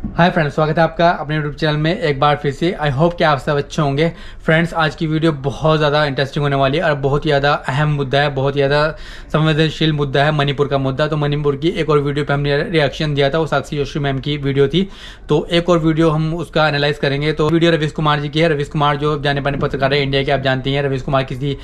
Hi friends, स्वागत है आपका अपने यूट्यूब चैनल में एक बार फिर से। आई होप कि आप सब अच्छे होंगे। फ्रेंड्स, आज की वीडियो बहुत ज़्यादा इंटरेस्टिंग होने वाली है और बहुत ही ज़्यादा अहम मुद्दा है, बहुत ही ज़्यादा संवेदनशील मुद्दा है मणिपुर का मुद्दा। तो मणिपुर की एक और वीडियो पे हमने रिएक्शन दिया था, वो साक्षी जोशी मैम की वीडियो थी। तो एक और वीडियो हम उसका एनालाइज करेंगे। तो वीडियो रवीश कुमार जी की है। रवीश कुमार जो जाने माने पत्रकार है इंडिया के, आप जानती हैं रवीश कुमार किसी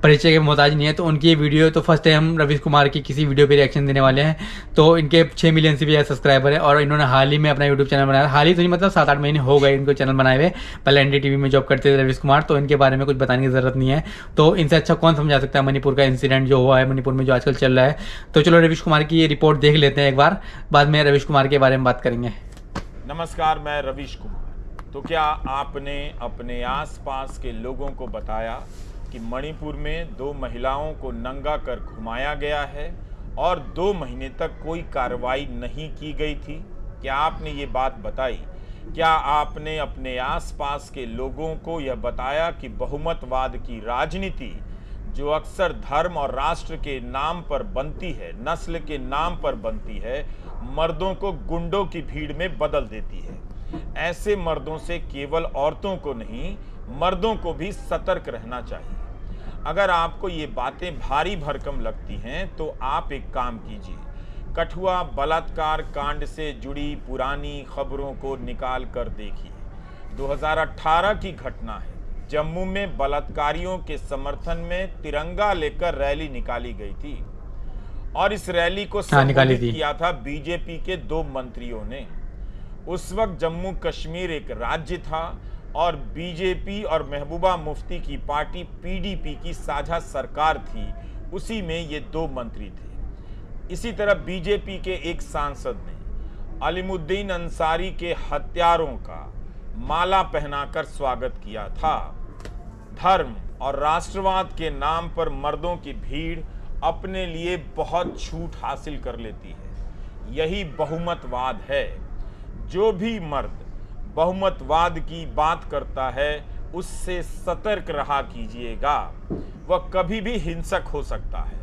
परिचय के मोहताज नहीं है। तो उनकी ये वीडियो, तो फर्स्ट टाइम हम रवीश कुमार की किसी वीडियो पे रिएक्शन देने वाले हैं। तो इनके 6 मिलियन से भी ज़्यादा सब्सक्राइबर है और इन्होंने हाल ही में अपना यूट्यूब चैनल बनाया। हाल ही तो नहीं, मतलब 7-8 महीने हो गए इनको चैनल बनाए हुए। पहले एनडीटीवी में जॉब करते थे रवीश कुमार, तो इनके बारे में कुछ बताने की ज़रूरत नहीं है। तो इनसे अच्छा कौन समझा सकता है मणिपुर का इंसिडेंट जो हुआ है, मणिपुर में जो आजकल चल रहा है। तो चलो रवीश कुमार की ये रिपोर्ट देख लेते हैं एक बार, बाद में रवीश कुमार के बारे में बात करेंगे। नमस्कार, मैं रवीश कुमार। तो क्या आपने अपने आसपास के लोगों को बताया कि मणिपुर में 2 महिलाओं को नंगा कर घुमाया गया है और 2 महीने तक कोई कार्रवाई नहीं की गई थी? क्या आपने ये बात बताई? क्या आपने अपने आसपास के लोगों को यह बताया कि बहुमतवाद की राजनीति जो अक्सर धर्म और राष्ट्र के नाम पर बनती है, नस्ल के नाम पर बनती है, मर्दों को गुंडों की भीड़ में बदल देती है? ऐसे मर्दों से केवल औरतों को नहीं, मर्दों को भी सतर्क रहना चाहिए। अगर आपको ये बातें भारी भरकम लगती हैं तो आप एक काम कीजिए, कठुआ बलात्कार कांड से जुड़ी पुरानी खबरों को निकाल कर देखिए। 2018 की घटना है। जम्मू में बलात्कारियों के समर्थन में तिरंगा लेकर रैली निकाली गई थी और इस रैली को संबोधित किया था बीजेपी के 2 मंत्रियों ने। उस वक्त जम्मू कश्मीर एक राज्य था और बीजेपी और महबूबा मुफ्ती की पार्टी पीडीपी की साझा सरकार थी, उसी में ये 2 मंत्री थे। इसी तरह बीजेपी के एक सांसद ने अलीमुद्दीन अंसारी के हत्यारों का माला पहनाकर स्वागत किया था। धर्म और राष्ट्रवाद के नाम पर मर्दों की भीड़ अपने लिए बहुत छूट हासिल कर लेती है। यही बहुमतवाद है। जो भी मर्द बहुमतवाद की बात करता है उससे सतर्क रहा कीजिएगा, वह कभी भी हिंसक हो सकता है।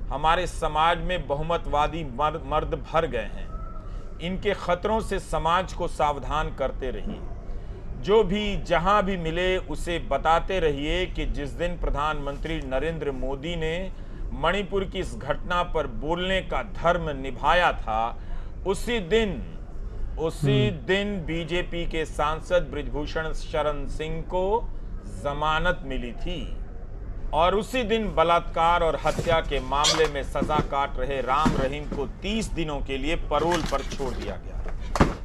हमारे समाज में बहुमतवादी मर्द भर गए हैं। इनके खतरों से समाज को सावधान करते रहिए। जो भी जहां भी मिले उसे बताते रहिए कि जिस दिन प्रधानमंत्री नरेंद्र मोदी ने मणिपुर की इस घटना पर बोलने का धर्म निभाया था, उसी दिन बीजेपी के सांसद बृजभूषण शरण सिंह को जमानत मिली थी और उसी दिन बलात्कार और हत्या के मामले में सजा काट रहे राम रहीम को 30 दिनों के लिए पैरोल पर छोड़ दिया गया।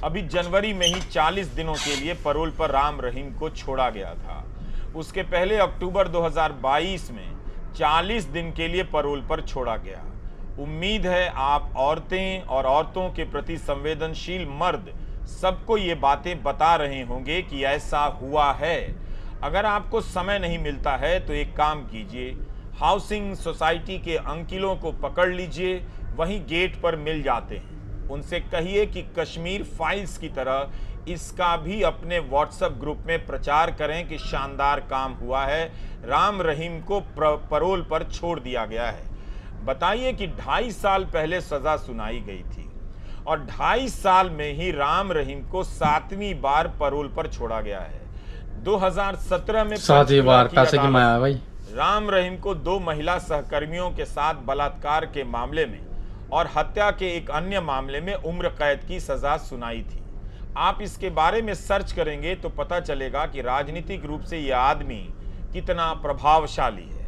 अभी जनवरी में ही 40 दिनों के लिए पैरोल पर राम रहीम को छोड़ा गया था। उसके पहले अक्टूबर 2022 में 40 दिन के लिए पैरोल पर छोड़ा गया। उम्मीद है आप औरतें और औरतों के प्रति संवेदनशील मर्द सबको ये बातें बता रहे होंगे कि ऐसा हुआ है। अगर आपको समय नहीं मिलता है तो एक काम कीजिए, हाउसिंग सोसाइटी के अंकिलों को पकड़ लीजिए, वहीं गेट पर मिल जाते हैं। उनसे कहिए कि कश्मीर फाइल्स की तरह इसका भी अपने व्हाट्सएप ग्रुप में प्रचार करें कि शानदार काम हुआ है, राम रहीम को पैरोल पर छोड़ दिया गया है। बताइए कि 2.5 साल पहले सजा सुनाई गई थी और 2.5 साल में ही राम रहीम को 7वीं बार पैरोल पर छोड़ा गया है। 2017 में 7वीं बार पैसे कमाया भाई। राम रहीम को 2 महिला सहकर्मियों के साथ बलात्कार के मामले में और हत्या के एक अन्य मामले में उम्र कैद की सजा सुनाई थी। आप इसके बारे में सर्च करेंगे तो पता चलेगा कि राजनीतिक रूप से यह आदमी कितना प्रभावशाली है।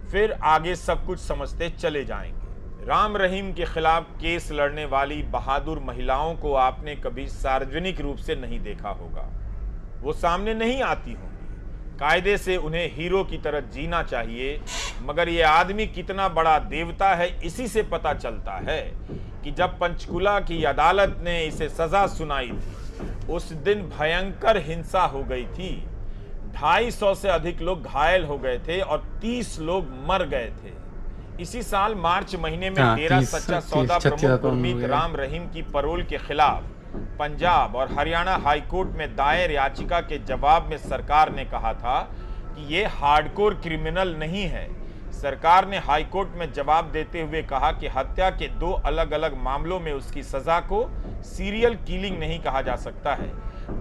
फिर आगे सब कुछ समझते चले जाएंगे। राम रहीम के खिलाफ केस लड़ने वाली बहादुर महिलाओं को आपने कभी सार्वजनिक रूप से नहीं देखा होगा, वो सामने नहीं आती होंगी। कायदे से उन्हें हीरो की तरह जीना चाहिए, मगर ये आदमी कितना बड़ा देवता है इसी से पता चलता है कि जब पंचकुला की अदालत ने इसे सजा सुनाई थी उस दिन भयंकर हिंसा हो गई थी। 250 से अधिक लोग घायल हो गए थे और 30 लोग मर गए थे। इसी साल मार्च महीने में डेरा सच्चा सौदा प्रमुख गुरमीत राम रहीम की पैरोल के खिलाफ पंजाब और हरियाणा हाईकोर्ट में दायर याचिका के जवाब में सरकार ने कहा था कि ये हार्डकोर क्रिमिनल नहीं है, सरकार ने हाईकोर्ट में जवाब देते हुए कहा कि हत्या के 2 अलग अलग मामलों में उसकी सजा को सीरियल किलिंग नहीं कहा जा सकता है।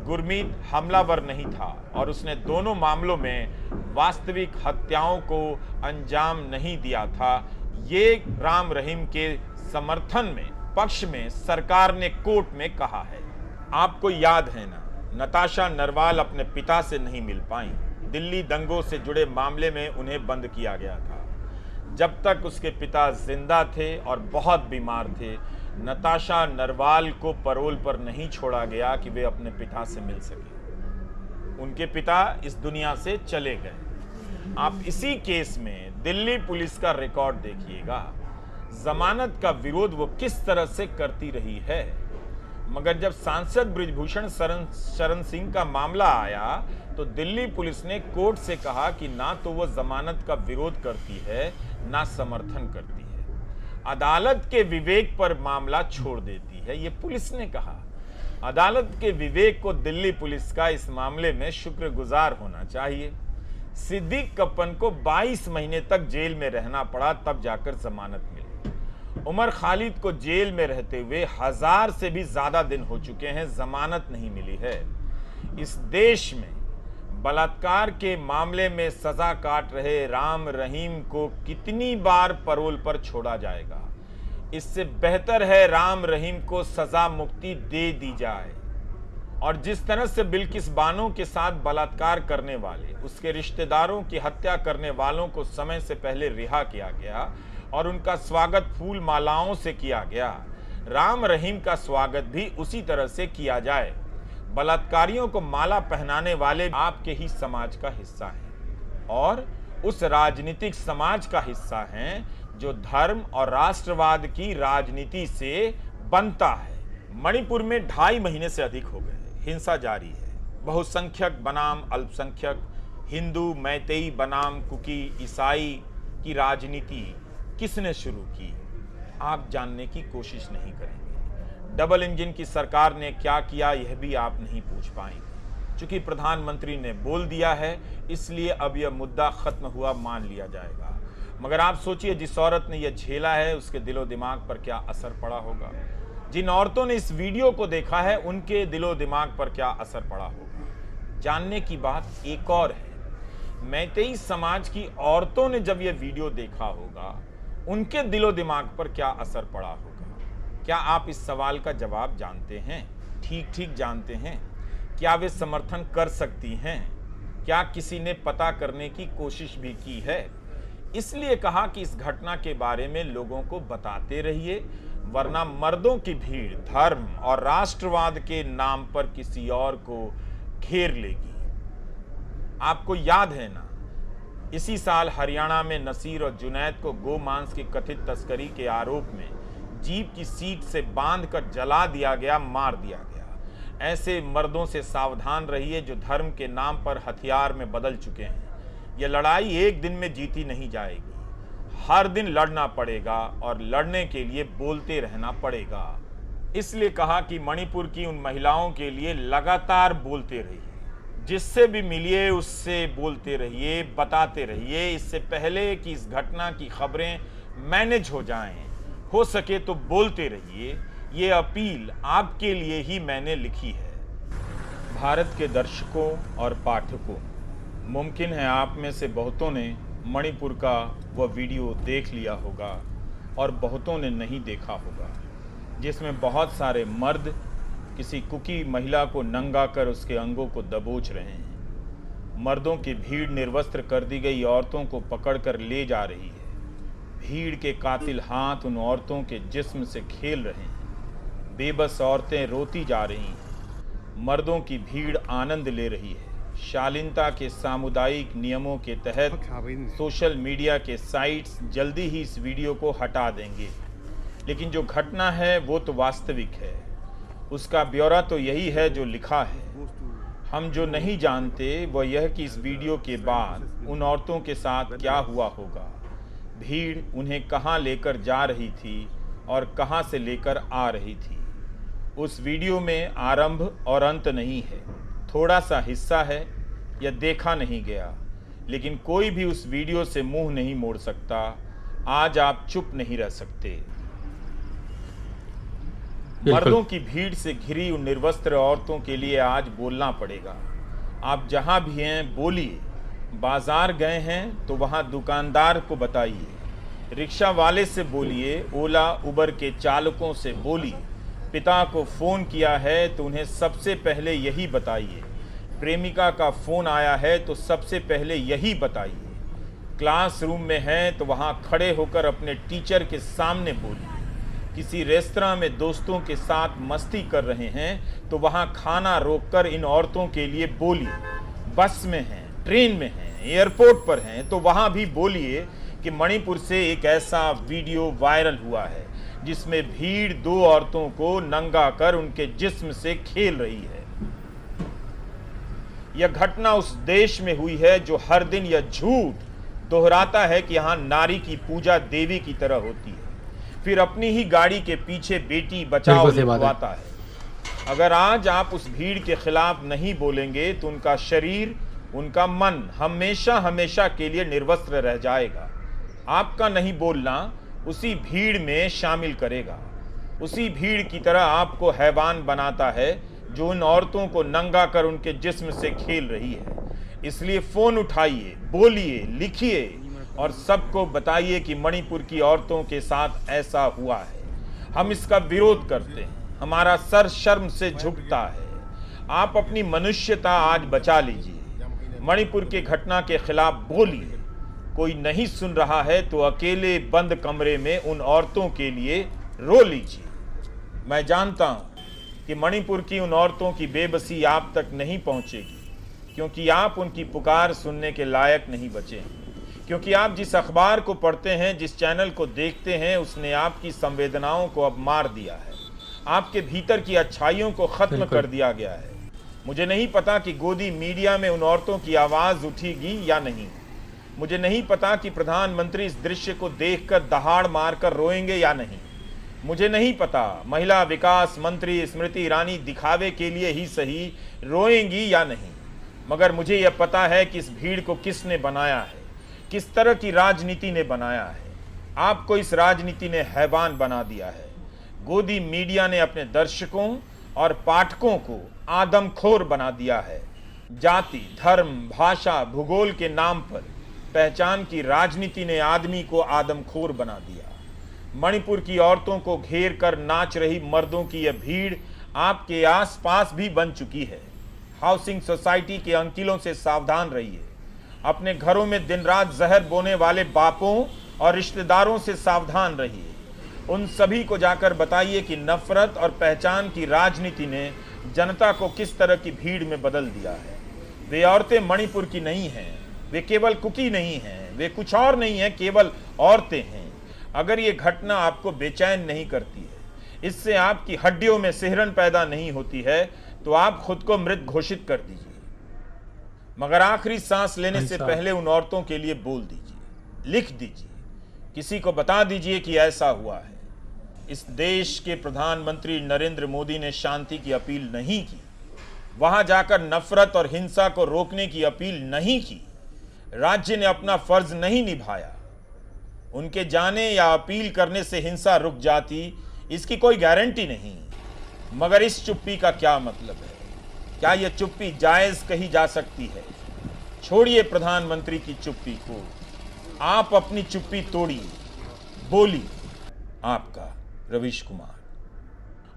गुरमीत हमलावर नहीं था और उसने दोनों मामलों में वास्तविक हत्याओं को अंजाम नहीं दिया था। ये राम रहीम के समर्थन में, पक्ष में सरकार ने कोर्ट में कहा है। आपको याद है ना, नताशा नरवाल अपने पिता से नहीं मिल पाई। दिल्ली दंगों से जुड़े मामले में उन्हें बंद किया गया था। जब तक उसके पिता जिंदा थे और बहुत बीमार थे, नताशा नरवाल को पैरोल पर नहीं छोड़ा गया कि वे अपने पिता से मिल सके। उनके पिता इस दुनिया से चले गए। आप इसी केस में दिल्ली पुलिस का रिकॉर्ड देखिएगा, जमानत का विरोध वो किस तरह से करती रही है। मगर जब सांसद बृजभूषण शरण सिंह का मामला आया तो दिल्ली पुलिस ने कोर्ट से कहा कि ना तो वो जमानत का विरोध करती है, ना समर्थन करती है, अदालत के विवेक पर मामला छोड़ देती है, ये पुलिस ने कहा। अदालत के विवेक को दिल्ली पुलिस का इस मामले में शुक्रगुजार होना चाहिए। सिद्दीक कप्पन को 22 महीने तक जेल में रहना पड़ा, तब जाकर जमानत मिली। उमर खालिद को जेल में रहते हुए 1000 से भी ज्यादा दिन हो चुके हैं, जमानत नहीं मिली है। इस देश में बलात्कार के मामले में सजा काट रहे राम रहीम को कितनी बार पैरोल पर छोड़ा जाएगा? इससे बेहतर है राम रहीम को सजा मुक्ति दे दी जाए। और जिस तरह से बिल्किस बानो के साथ बलात्कार करने वाले, उसके रिश्तेदारों की हत्या करने वालों को समय से पहले रिहा किया गया और उनका स्वागत फूल मालाओं से किया गया, राम रहीम का स्वागत भी उसी तरह से किया जाए। बलात्कारियों को माला पहनाने वाले आपके ही समाज का हिस्सा हैं और उस राजनीतिक समाज का हिस्सा हैं जो धर्म और राष्ट्रवाद की राजनीति से बनता है। मणिपुर में 2.5 महीने से अधिक हो गए, हिंसा जारी है। बहुसंख्यक बनाम अल्पसंख्यक, हिंदू मैतेई बनाम कुकी ईसाई की राजनीति किसने शुरू की, आप जानने की कोशिश नहीं करेंगे। डबल इंजन की सरकार ने क्या किया, यह भी आप नहीं पूछ पाएंगे। चूंकि प्रधानमंत्री ने बोल दिया है, इसलिए अब यह मुद्दा खत्म हुआ मान लिया जाएगा। मगर आप सोचिए, जिस औरत ने यह झेला है उसके दिलो दिमाग पर क्या असर पड़ा होगा। जिन औरतों ने इस वीडियो को देखा है उनके दिलो दिमाग पर क्या असर पड़ा होगा। जानने की बात एक और है, मैतेई समाज की औरतों ने जब यह वीडियो देखा होगा, उनके दिलो दिमाग पर क्या असर पड़ा होगा। क्या आप इस सवाल का जवाब जानते हैं? ठीक ठीक जानते हैं? क्या वे समर्थन कर सकती हैं? क्या किसी ने पता करने की कोशिश भी की है? इसलिए कहा कि इस घटना के बारे में लोगों को बताते रहिए, वरना मर्दों की भीड़ धर्म और राष्ट्रवाद के नाम पर किसी और को घेर लेगी। आपको याद है ना, इसी साल हरियाणा में नसीर और जुनैद को गोमांस की कथित तस्करी के आरोप में जीप की सीट से बांधकर जला दिया गया, मार दिया गया। ऐसे मर्दों से सावधान रहिए जो धर्म के नाम पर हथियार में बदल चुके हैं। यह लड़ाई एक दिन में जीती नहीं जाएगी, हर दिन लड़ना पड़ेगा और लड़ने के लिए बोलते रहना पड़ेगा। इसलिए कहा कि मणिपुर की उन महिलाओं के लिए लगातार बोलते रहिए, जिससे भी मिलिए उससे बोलते रहिए, बताते रहिए, इससे पहले कि इस घटना की खबरें मैनेज हो जाएं। हो सके तो बोलते रहिए, ये अपील आपके लिए ही मैंने लिखी है। भारत के दर्शकों और पाठकों, मुमकिन है आप में से बहुतों ने मणिपुर का वह वीडियो देख लिया होगा और बहुतों ने नहीं देखा होगा, जिसमें बहुत सारे मर्द किसी कुकी महिला को नंगा कर उसके अंगों को दबोच रहे हैं। मर्दों की भीड़ निर्वस्त्र कर दी गई औरतों को पकड़कर ले जा रही है। भीड़ के कातिल हाथ उन औरतों के जिस्म से खेल रहे हैं। बेबस औरतें रोती जा रही हैं। मर्दों की भीड़ आनंद ले रही है। शालीनता के सामुदायिक नियमों के तहत सोशल मीडिया के साइट्स जल्दी ही इस वीडियो को हटा देंगे, लेकिन जो घटना है वो तो वास्तविक है। उसका ब्यौरा तो यही है जो लिखा है। हम जो नहीं जानते वह यह कि इस वीडियो के बाद उन औरतों के साथ क्या हुआ होगा। भीड़ उन्हें कहां लेकर जा रही थी और कहां से लेकर आ रही थी। उस वीडियो में आरंभ और अंत नहीं है, थोड़ा सा हिस्सा है, यह देखा नहीं गया। लेकिन कोई भी उस वीडियो से मुंह नहीं मोड़ सकता। आज आप चुप नहीं रह सकते। मर्दों की भीड़ से घिरी उन निर्वस्त्र औरतों के लिए आज बोलना पड़ेगा। आप जहां भी हैं बोलिए। बाजार गए हैं तो वहां दुकानदार को बताइए, रिक्शा वाले से बोलिए, ओला उबर के चालकों से बोलिए। पिता को फ़ोन किया है तो उन्हें सबसे पहले यही बताइए। प्रेमिका का फ़ोन आया है तो सबसे पहले यही बताइए। क्लासरूम में हैं तो वहाँ खड़े होकर अपने टीचर के सामने बोलिए। किसी रेस्तरां में दोस्तों के साथ मस्ती कर रहे हैं तो वहाँ खाना रोककर इन औरतों के लिए बोलिए। बस में हैं, ट्रेन में हैं, एयरपोर्ट पर हैं तो वहाँ भी बोलिए कि मणिपुर से एक ऐसा वीडियो वायरल हुआ है जिसमें भीड़ 2 औरतों को नंगा कर उनके जिस्म से खेल रही है। यह घटना उस देश में हुई है जो हर दिन यह झूठ दोहराता है कि यहाँ नारी की पूजा देवी की तरह होती है, फिर अपनी ही गाड़ी के पीछे बेटी बचाओ लिखवाता है। अगर आज आप उस भीड़ के खिलाफ नहीं बोलेंगे तो उनका शरीर, उनका मन हमेशा हमेशा के लिए निर्वस्त्र रह जाएगा। आपका नहीं बोलना उसी भीड़ में शामिल करेगा, उसी भीड़ की तरह आपको हैवान बनाता है जो उन औरतों को नंगा कर उनके जिस्म से खेल रही है। इसलिए फ़ोन उठाइए, बोलिए, लिखिए और सबको बताइए कि मणिपुर की औरतों के साथ ऐसा हुआ है। हम इसका विरोध करते हैं, हमारा सर शर्म से झुकता है। आप अपनी मनुष्यता आज बचा लीजिए। मणिपुर के घटना के खिलाफ बोलिए। कोई नहीं सुन रहा है तो अकेले बंद कमरे में उन औरतों के लिए रो लीजिए। मैं जानता हूं कि मणिपुर की उन औरतों की बेबसी आप तक नहीं पहुंचेगी, क्योंकि आप उनकी पुकार सुनने के लायक नहीं बचे हैं। क्योंकि आप जिस अखबार को पढ़ते हैं, जिस चैनल को देखते हैं, उसने आपकी संवेदनाओं को अब मार दिया है। आपके भीतर की अच्छाइयों को खत्म कर दिया गया है। मुझे नहीं पता कि गोदी मीडिया में उन औरतों की आवाज़ उठेगी या नहीं। मुझे नहीं पता कि प्रधानमंत्री इस दृश्य को देखकर दहाड़ मारकर रोएंगे या नहीं। मुझे नहीं पता महिला विकास मंत्री स्मृति ईरानी दिखावे के लिए ही सही रोएंगी या नहीं। मगर मुझे यह पता है कि इस भीड़ को किसने बनाया है, किस तरह की राजनीति ने बनाया है। आपको इस राजनीति ने हैवान बना दिया है। गोदी मीडिया ने अपने दर्शकों और पाठकों को आदमखोर बना दिया है। जाति, धर्म, भाषा, भूगोल के नाम पर पहचान की राजनीति ने आदमी को आदमखोर बना दिया। मणिपुर की औरतों को घेर कर नाच रही मर्दों की यह भीड़ आपके आसपास भी बन चुकी है। हाउसिंग सोसाइटी के अंकिलों से सावधान रहिए। अपने घरों में दिन रात जहर बोने वाले बापों और रिश्तेदारों से सावधान रहिए। उन सभी को जाकर बताइए कि नफरत और पहचान की राजनीति ने जनता को किस तरह की भीड़ में बदल दिया है। वे औरतें मणिपुर की नहीं हैं, वे केवल कुकी नहीं हैं, वे कुछ और नहीं हैं, केवल औरतें हैं। अगर ये घटना आपको बेचैन नहीं करती है, इससे आपकी हड्डियों में सिहरन पैदा नहीं होती है, तो आप खुद को मृत घोषित कर दीजिए। मगर आखिरी सांस लेने से पहले उन औरतों के लिए बोल दीजिए, लिख दीजिए, किसी को बता दीजिए कि ऐसा हुआ है। इस देश के प्रधानमंत्री नरेंद्र मोदी ने शांति की अपील नहीं की, वहां जाकर नफरत और हिंसा को रोकने की अपील नहीं की। राज्य ने अपना फर्ज नहीं निभाया। उनके जाने या अपील करने से हिंसा रुक जाती, इसकी कोई गारंटी नहीं। मगर इस चुप्पी का क्या मतलब है? क्या यह चुप्पी जायज कही जा सकती है? छोड़िए प्रधानमंत्री की चुप्पी को, आप अपनी चुप्पी तोड़िए, बोलिए। आपका रवीश कुमार।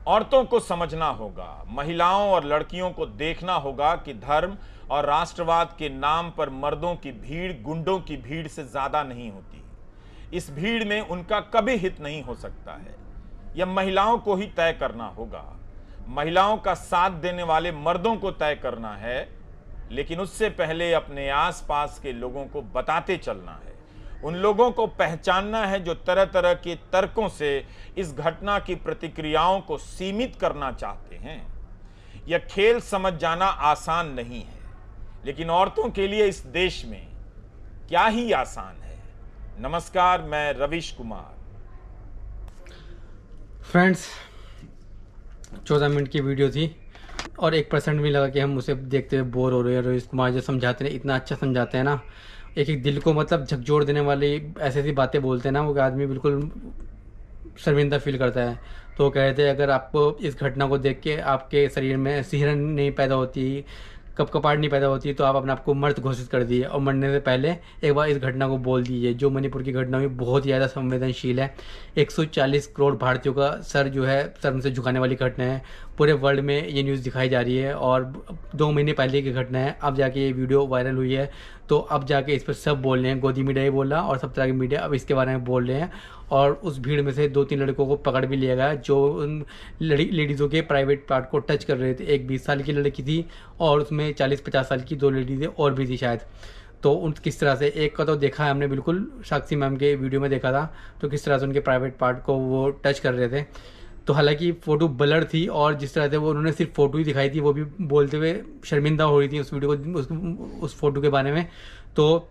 औरतों को समझना होगा, महिलाओं और लड़कियों को देखना होगा कि धर्म और राष्ट्रवाद के नाम पर मर्दों की भीड़ गुंडों की भीड़ से ज्यादा नहीं होती। इस भीड़ में उनका कभी हित नहीं हो सकता है। यह महिलाओं को ही तय करना होगा। महिलाओं का साथ देने वाले मर्दों को तय करना है, लेकिन उससे पहले अपने आसपास के लोगों को बताते चलना है। उन लोगों को पहचानना है जो तरह तरह के तर्कों से इस घटना की प्रतिक्रियाओं को सीमित करना चाहते हैं। यह खेल समझ जाना आसान नहीं है, लेकिन औरतों के लिए इस देश में क्या ही आसान है। नमस्कार, मैं रवीश कुमार। फ्रेंड्स, 14 मिनट की वीडियो थी और 1% भी लगा कि हम उसे देखते हुए बोर हो रहे हैं। रवीश कुमार जो समझाते हैं, इतना अच्छा समझाते हैं ना, एक एक दिल को मतलब झकझोर देने वाली ऐसी ऐसी बातें बोलते हैं ना, वो आदमी बिल्कुल शर्मिंदा फील करता है। तो वो कह रहे थे अगर आपको इस घटना को देख के आपके शरीर में सिहरन नहीं पैदा होती, कपकपाहट नहीं पैदा होती, तो आप अपने आप को मर्द घोषित कर दिए और मरने से पहले एक बार इस घटना को बोल दीजिए। जो मणिपुर की घटना हुई बहुत ज़्यादा संवेदनशील है। 140 करोड़ भारतीयों का सर जो है शर्म से झुकाने वाली घटना है। पूरे वर्ल्ड में ये न्यूज़ दिखाई जा रही है और 2 महीने पहले की घटना है। अब जाके ये वीडियो वायरल हुई है, तो अब जाके इस पर सब बोल रहे हैं। गोदी मीडिया ही बोल रहा और सब तरह की मीडिया अब इसके बारे में बोल रहे हैं। और उस भीड़ में से 2-3 लड़कों को पकड़ भी लिया गया जो उन लेडीज़ों के प्राइवेट पार्ट को टच कर रहे थे। एक 20 साल की लड़की थी और उसमें 40-50 साल की 2 लेडीज़ और भी थी शायद। तो उन किस तरह से एक का तो देखा है हमने, बिल्कुल साक्षी मैम के वीडियो में देखा था, तो किस तरह से उनके प्राइवेट पार्ट को वो टच कर रहे थे। तो हालांकि फ़ोटो ब्लर थी और जिस तरह से वो उन्होंने सिर्फ फ़ोटो ही दिखाई थी, वो भी बोलते हुए शर्मिंदा हो रही थी उस वीडियो को, उस फ़ोटो के बारे में। तो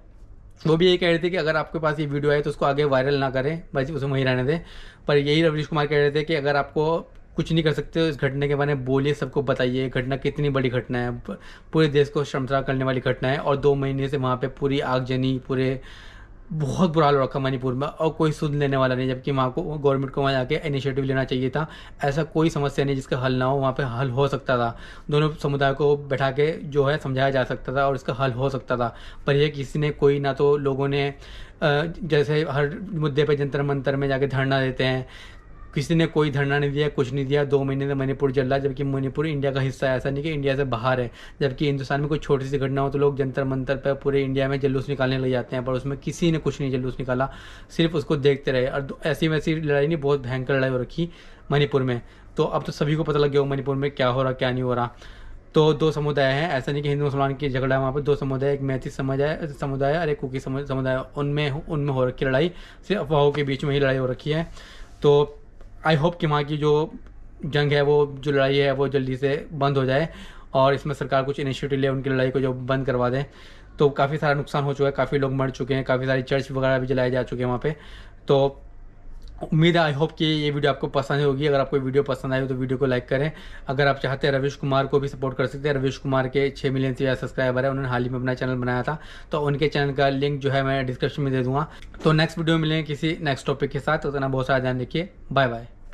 वो भी यही कह रहे थे कि अगर आपके पास ये वीडियो है तो उसको आगे वायरल ना करें, बस उसे वहीं रहने दें। पर यही रवीश कुमार कह रहे थे कि अगर आपको कुछ नहीं कर सकते तो इस घटना के बारे में बोलिए, सबको बताइए। घटना कितनी बड़ी घटना है, पूरे देश को शर्मसार करने वाली घटना है। और 2 महीने से वहाँ पे पूरी आगजनी, पूरे बहुत बुरा हाल हो रखा मणिपुर में और कोई सुध लेने वाला नहीं। जबकि वहाँ को गवर्नमेंट को वहाँ जाके इनिशिएटिव लेना चाहिए था। ऐसा कोई समस्या नहीं जिसका हल ना हो, वहाँ पे हल हो सकता था। दोनों समुदाय को बैठा के जो है समझाया जा सकता था और इसका हल हो सकता था। पर यह किसी ने कोई, ना तो लोगों ने जैसे हर मुद्दे पे जंतर मंतर में जाके धरना देते हैं, किसी ने कोई धरना नहीं दिया, कुछ नहीं दिया। 2 महीने से मणिपुर जल रहा है, जबकि मणिपुर इंडिया का हिस्सा है। ऐसा नहीं कि इंडिया से बाहर है। जबकि हिंदुस्तान में कोई छोटी सी घटना हो तो लोग जंतर मंतर पर पूरे इंडिया में जुलूस निकालने लग जाते हैं, पर उसमें किसी ने कुछ नहीं जुलूस निकाला, सिर्फ उसको देखते रहे। और ऐसी वैसी लड़ाई नहीं, बहुत भयंकर लड़ाई हो रखी मणिपुर में। तो अब तो सभी को पता लग गया हो मणिपुर में क्या हो रहा क्या नहीं हो रहा। तो 2 समुदाय हैं, ऐसा नहीं कि हिंदू मुसलमान की झगड़ा है वहाँ पर। 2 समुदाय, एक मैती समुदाय और एक कुकी समुदाय, उनमें हो रखी लड़ाई। सिर्फ अफवाहों के बीच में ही लड़ाई हो रखी है। तो आई होप कि वहाँ की जो जंग है, वो जो लड़ाई है, वो जल्दी से बंद हो जाए और इसमें सरकार कुछ इनिशिएटिव ले, उनकी लड़ाई को जो बंद करवा दें। तो काफ़ी सारा नुकसान हो चुका है, काफ़ी लोग मर चुके हैं, काफ़ी सारी चर्च वगैरह भी जलाए जा चुके हैं वहाँ पे। तो उम्मीद है, आई होप कि ये वीडियो आपको पसंद होगी। अगर आपको वीडियो पसंद आई हो तो वीडियो को लाइक करें। अगर आप चाहते हैं रवीश कुमार को भी सपोर्ट कर सकते हैं। रवीश कुमार के 6 मिलियन से ज़्यादा सब्सक्राइबर है। उन्होंने हाल ही में अपना चैनल बनाया था, तो उनके चैनल का लिंक जो है मैं डिस्क्रिप्शन में दे दूँगा। तो नेक्स्ट वीडियो में मिलेंगे किसी नेक्स्ट टॉपिक के साथ। तो उतना बहुत सारा ध्यान रखिए। Bye bye.